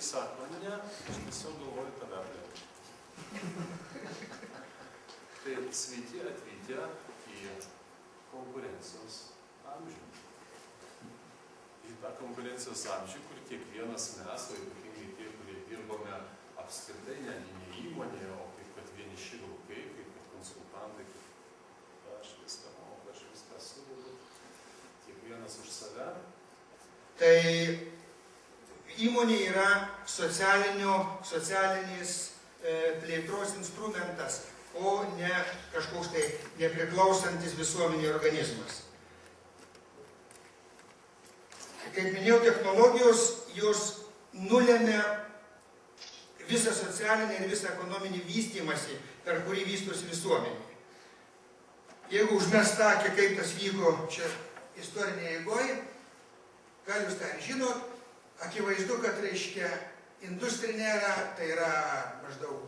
sako, ne, aš tiesiog galvoju tave. Tai sveiki atvykę į konkurencijos amžių. Į tą konkurencijos amžių, kur kiekvienas mes, o ypatingai tie, kurie dirbame apskritai, ne įmonėje, o kaip kad vieniši vilkai, kaip kad konsultantai, kaip aš viską moku, aš viską sugebu, kiekvienas už save. Tai įmonė yra socialinis plėtros instrumentas, o ne kažkoks tai nepriklausantis visuomenė organizmas. Kaip minėjau, technologijos jos nulėmė visą socialinį ir visą ekonominį vystymąsi, per kurį vystosi visuomenė. Jeigu užmest akį, kaip tas vyko čia istorinėje eigoje, gal jūs tą žinot, akivaizdu, kad reiškia industrinė era, tai yra maždaug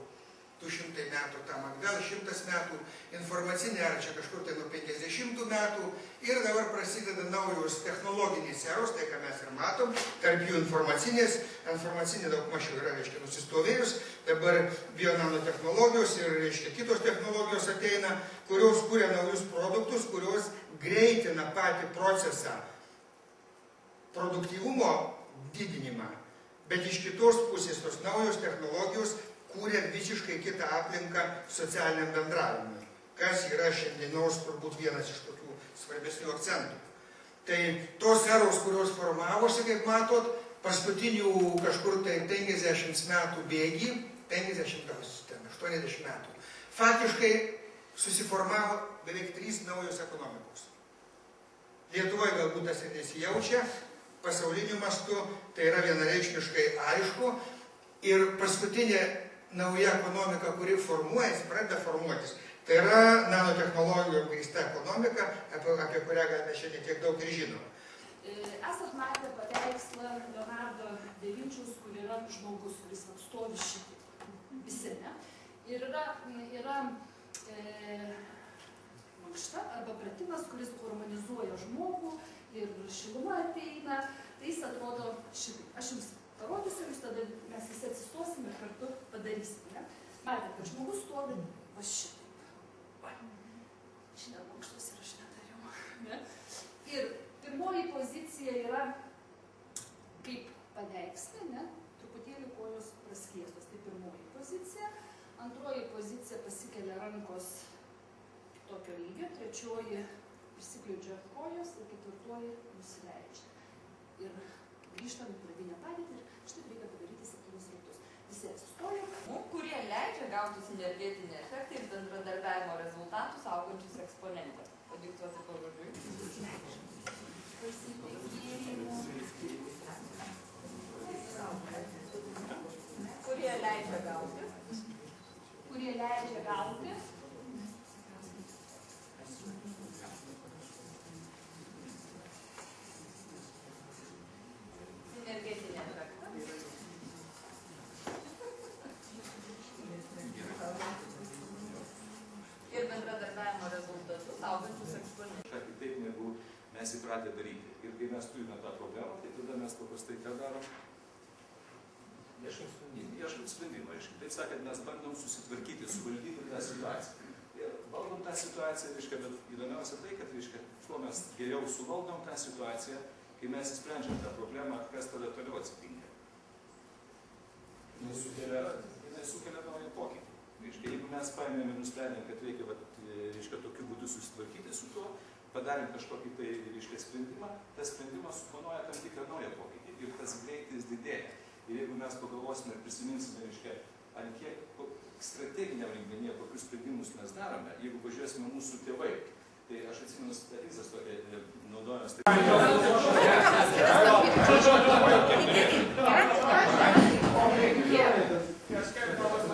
200 metų tam atgal, 100 metų, informacinė era čia kažkur tai nuo 50 metų ir dabar prasideda naujos technologinės eros, tai ką mes ir matom, tarp jų informacinė daug mažiau yra, reiškia, nusistovėjus, dabar bionanotechnologijos ir, reiškia, kitos technologijos ateina, kurios kuria naujus produktus, kurios greitina patį procesą produktyvumo didinimą, bet iš kitos pusės tos naujos technologijos kūrė visiškai kitą aplinką socialiniam bendravimui, kas yra šiandienos turbūt vienas iš tokių svarbesnių akcentų. Tai tos eros, kurios formavosi, kaip matot, paskutinių kažkur tai 50 metų bėgį, 80 metų, faktiškai susiformavo beveik 3 naujos ekonomikos. Lietuvoje galbūt tas ir nesijaučia, pasauliniu mastu tai yra vienareikšmiškai aišku ir paskutinė nauja ekonomika, kuri formuojasi, pradeda formuotis, tai yra nanotechnologijų grįsta ekonomika, apie kurią gal mes šiandien tiek daug ir žinom. Esat matę paveikslą Leonardo da Vinčiaus, kur yra žmogus, kuris stovi šitaip, visi, ne? Ir yra mankšta arba pratimas, kuris harmonizuoja žmogų ir šiluma ateina, tai jis atrodo šitaip. Aš jums parodysiu, jūs tada mes visi atsistosim ir kartu padarysim, ne? Matėte, kad žmogus stovi va šitaip. Šiandien mankštos ir aš nedariau, ne? Ir pirmoji pozicija yra kaip paveikslė, ne? Truputėlį kojos praskiestos, tai pirmoji pozicija. Antroji pozicija pasikelia rankos tokio lygio, trečioji prisikliudžia kojos ir ketvirtoji nusileidžia. Ir grįžtam į pradinę padėtį ir štai reikia padaryti 7 ratus. Visi atsistoja, kurie leidžia gauti sinergetinį efektą ir bendradarbiavimo rezultatus augančius eksponentą. Padiktuoti pavardžiui. Kurie leidžia gauti. Kurie leidžia gauti. Sinergetinį efektą. Ir bendradarbiavimo rezultatus augančius eksponentus. Ką kitaip negu mes įpratę daryti. Ir kai mes turime tą problemą, tai tada mes paprastai ką darom? Ieškom sprendimo. Taip sakant, mes bandom susitvarkyti, suvaldyti tą situaciją. Ir valdom tą situaciją, bet įdomiausia tai, kad kuo mes geriau suvaldom tą situaciją, kai mes įsprendžiam tą problemą, kas tada toliau atsitinka. Jinai sukelia naują pokytį. Jeigu mes paėmėm ir nusprendėm, kad reikia tokiu būdu susitvarkyti su tuo, padarėm kažkokį tai sprendimą, tas sprendimas suponuoja tam tikrą naują pokytį ir tas greitis didėja. Ir jeigu mes pagalvosime ir prisiminsime, ant kiek strateginiam lygmenyje, kokius sprendimus mes darome, jeigu pažiūrėsime mūsų tėvai, tai aš atsimenu, Elizas tokia naudojamas.